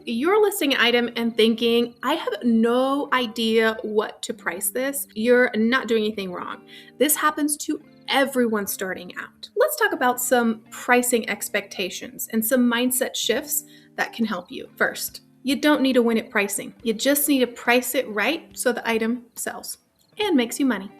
you're listing an item and thinking, I have no idea what to price this, you're not doing anything wrong. This happens to everyone starting out. Let's talk about some pricing expectations and some mindset shifts that can help you. First, you don't need to win at pricing. You just need to price it right so the item sells and makes you money.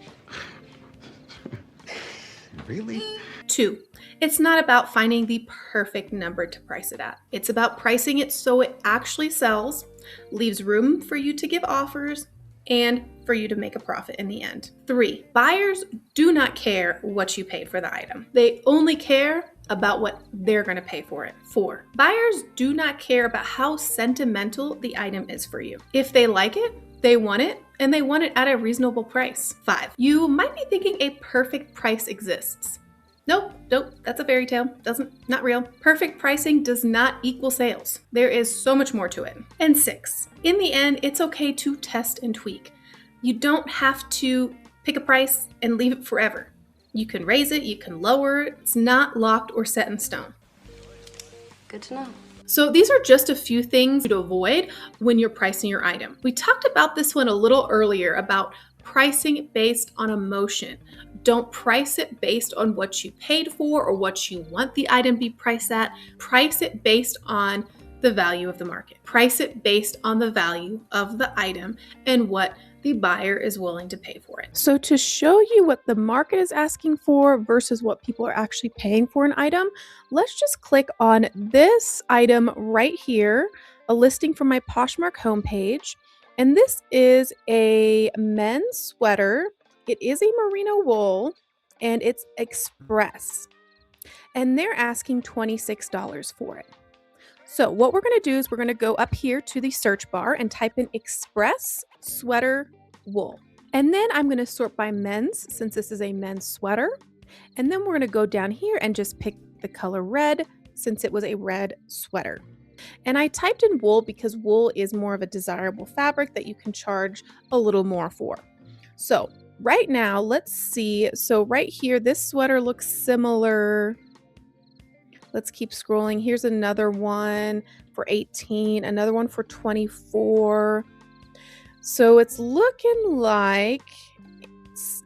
Really? 2, it's not about finding the perfect number to price it at. It's about pricing it so it actually sells, leaves room for you to give offers, and for you to make a profit in the end. 3, buyers do not care what you paid for the item. They only care about what they're going to pay for it. 4, buyers do not care about how sentimental the item is for you. If they like it, they want it, and they want it at a reasonable price. 5, you might be thinking a perfect price exists. Nope, that's a fairy tale. Not real. Perfect pricing does not equal sales. There is so much more to it. And 6, in the end, it's okay to test and tweak. You don't have to pick a price and leave it forever. You can raise it, you can lower it. It's not locked or set in stone. Good to know. So these are just a few things to avoid when you're pricing your item. We talked about this one a little earlier about pricing based on emotion. Don't price it based on what you paid for or what you want the item to be priced at. Price it based on the value of the market. Price it based on the value of the item and what the buyer is willing to pay for it. So to show you what the market is asking for versus what people are actually paying for an item, let's just click on this item right here, a listing from my Poshmark homepage. And this is a men's sweater. It is a merino wool and it's express. And they're asking $26 for it. So what we're going to do is we're going to go up here to the search bar and type in express sweater wool. And then I'm going to sort by men's since this is a men's sweater. And then we're going to go down here and just pick the color red since it was a red sweater. And I typed in wool because wool is more of a desirable fabric that you can charge a little more for. So right now, let's see. So right here, this sweater looks similar. Let's keep scrolling. Here's another one for 18, another one for 24. So it's looking like,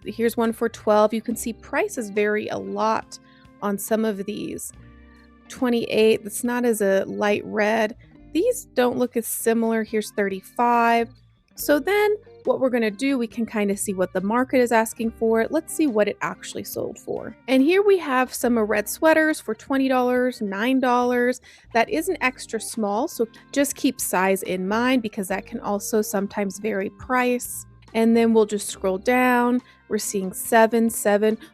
here's one for 12. You can see prices vary a lot on some of these. 28, that's not as a light red. These don't look as similar. Here's 35. So then what we're going to do, we can kind of see what the market is asking for. Let's see what it actually sold for. And here we have some red sweaters for $20, $9. That is an extra small, so just keep size in mind because that can also sometimes vary price. And then we'll just scroll down. We're seeing 7.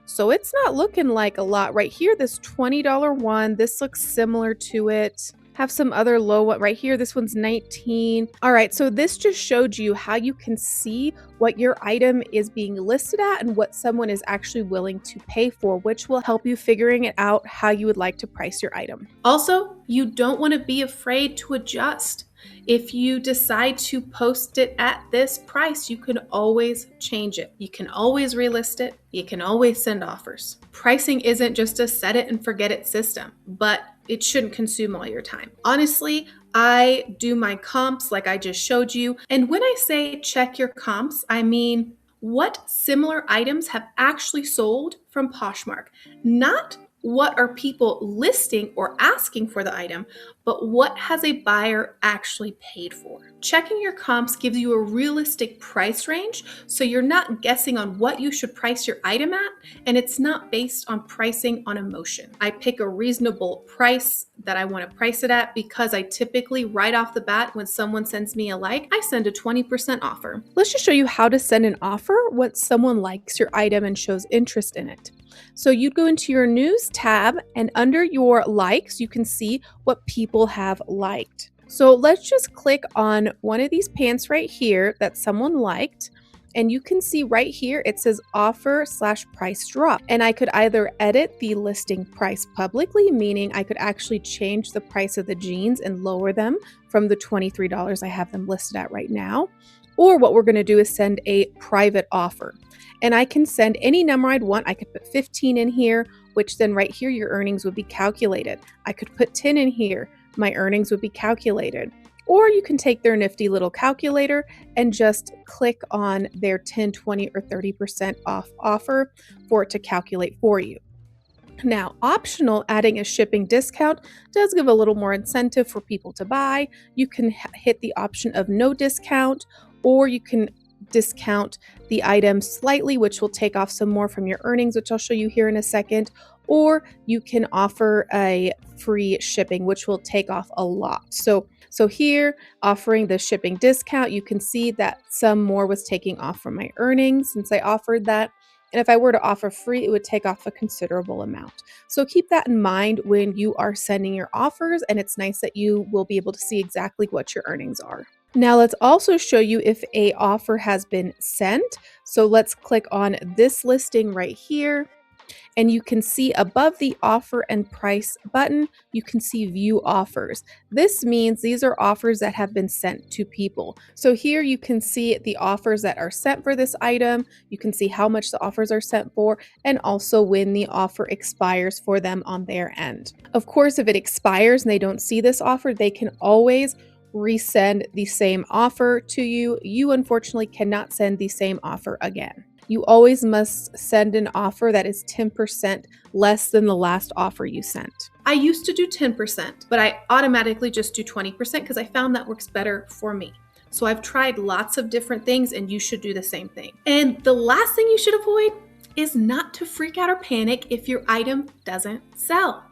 So it's not looking like a lot right here. This $20 one, this looks similar to it. Have some other low one right here. This one's 19. All right, so this just showed you how you can see what your item is being listed at and what someone is actually willing to pay for, which will help you figuring it out how you would like to price your item. Also, you don't want to be afraid to adjust. If you decide to post it at this price, you can always change it. You can always relist it. You can always send offers. Pricing isn't just a set it and forget it system, but it shouldn't consume all your time. Honestly, I do my comps like I just showed you. And when I say check your comps, I mean what similar items have actually sold from Poshmark, not what are people listing or asking for the item, but what has a buyer actually paid for. Checking your comps gives you a realistic price range, so you're not guessing on what you should price your item at, and it's not based on pricing on emotion. I pick a reasonable price that I want to price it at because I typically, right off the bat, when someone sends me a like, I send a 20% offer. Let's just show you how to send an offer when someone likes your item and shows interest in it. So you'd go into your news tab and under your likes, you can see what people have liked. So let's just click on one of these pants right here that someone liked. And you can see right here, it says offer/price drop. And I could either edit the listing price publicly, meaning I could actually change the price of the jeans and lower them from the $23 I have them listed at right now. Or what we're going to do is send a private offer. And I can send any number I'd want. I could put 15 in here, which then right here, your earnings would be calculated. I could put 10 in here. My earnings would be calculated. Or you can take their nifty little calculator and just click on their 10, 20, or 30% off offer for it to calculate for you. Now, optional, adding a shipping discount does give a little more incentive for people to buy. You can hit the option of no discount, or you can discount the item slightly, which will take off some more from your earnings, which I'll show you here in a second. Or you can offer a free shipping, which will take off a lot. So here, offering the shipping discount, you can see that some more was taking off from my earnings since I offered that. And if I were to offer free, it would take off a considerable amount. So keep that in mind when you are sending your offers, and it's nice that you will be able to see exactly what your earnings are. Now let's also show you if a offer has been sent. So let's click on this listing right here. And you can see above the offer and price button, you can see view offers. This means these are offers that have been sent to people. So here you can see the offers that are sent for this item. You can see how much the offers are sent for, and also when the offer expires for them on their end. Of course, if it expires and they don't see this offer, they can always resend the same offer to you. You unfortunately cannot send the same offer again. You always must send an offer that is 10% less than the last offer you sent. I used to do 10%, but I automatically just do 20% because I found that works better for me. So I've tried lots of different things, and you should do the same thing. And the last thing you should avoid is not to freak out or panic if your item doesn't sell.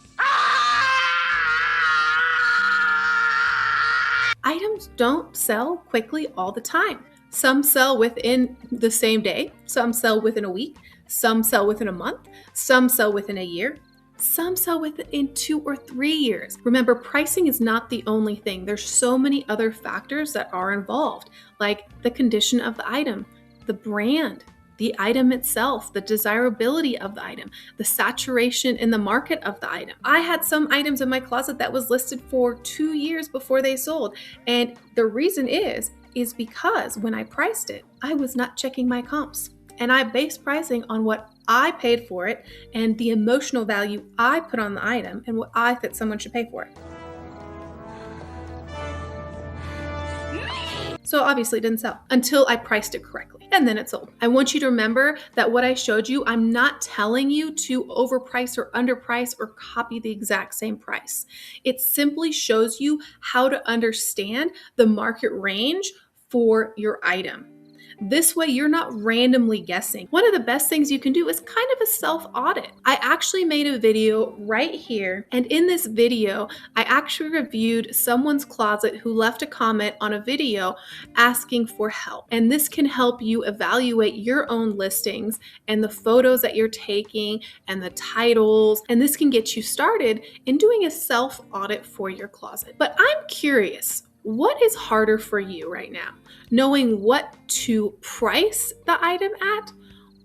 Items don't sell quickly all the time. Some sell within the same day, some sell within a week, some sell within a month, some sell within a year, some sell within 2 or 3 years. Remember, pricing is not the only thing. There's so many other factors that are involved, like the condition of the item, the brand, the item itself, the desirability of the item, the saturation in the market of the item. I had some items in my closet that was listed for 2 years before they sold. And the reason is because when I priced it, I was not checking my comps. And I based pricing on what I paid for it and the emotional value I put on the item and what I thought someone should pay for it. So obviously it didn't sell until I priced it correctly, and then it sold. I want you to remember that what I showed you, I'm not telling you to overprice or underprice or copy the exact same price. It simply shows you how to understand the market range for your item. This way, you're not randomly guessing. One of the best things you can do is kind of a self-audit. I actually made a video right here, and in this video, I actually reviewed someone's closet who left a comment on a video asking for help. And this can help you evaluate your own listings and the photos that you're taking and the titles. And this can get you started in doing a self-audit for your closet. But I'm curious, what is harder for you right now? Knowing what to price the item at,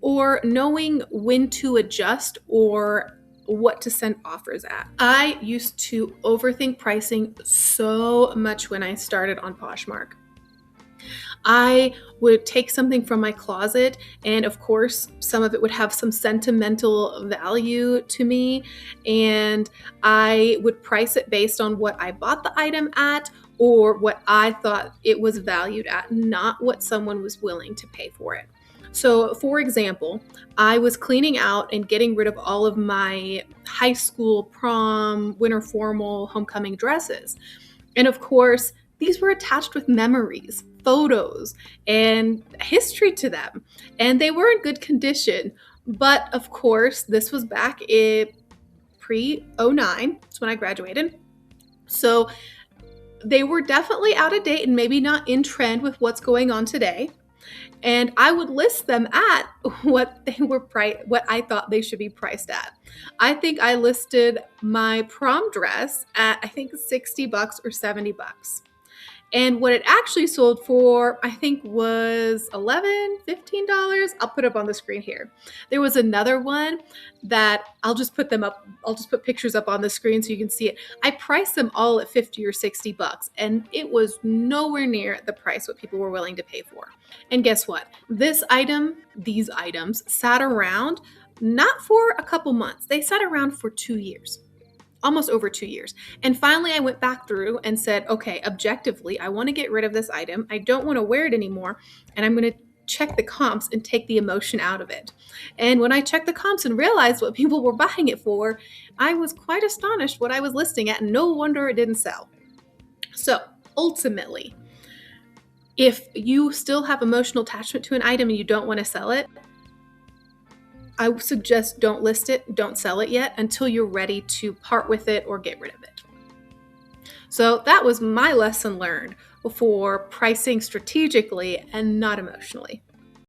or knowing when to adjust or what to send offers at? I used to overthink pricing so much when I started on Poshmark. I would take something from my closet, and of course, some of it would have some sentimental value to me, and I would price it based on what I bought the item at or what I thought it was valued at, not what someone was willing to pay for it. So, for example, I was cleaning out and getting rid of all of my high school prom, winter formal, homecoming dresses. And of course, these were attached with memories, photos, and history to them. And they were in good condition. But of course, this was back in pre-09. That's when I graduated. So they were definitely out of date and maybe not in trend with what's going on today. And I would list them at what I thought they should be priced at. I think I listed my prom dress at $60 or $70. And what it actually sold for, I think, was $11, $15. I'll put it up on the screen here. There was another one that I'll just put pictures up on the screen so you can see it. I priced them all at $50 or $60, and it was nowhere near the price what people were willing to pay for. And guess what? These items sat around not for a couple months. They sat around for 2 years. almost over 2 years. And finally, I went back through and said, okay, objectively, I want to get rid of this item. I don't want to wear it anymore. And I'm going to check the comps and take the emotion out of it. And when I checked the comps and realized what people were buying it for, I was quite astonished what I was listing at. And no wonder it didn't sell. So ultimately, if you still have emotional attachment to an item and you don't want to sell it, I would suggest don't list it, don't sell it yet until you're ready to part with it or get rid of it. So that was my lesson learned for pricing strategically and not emotionally.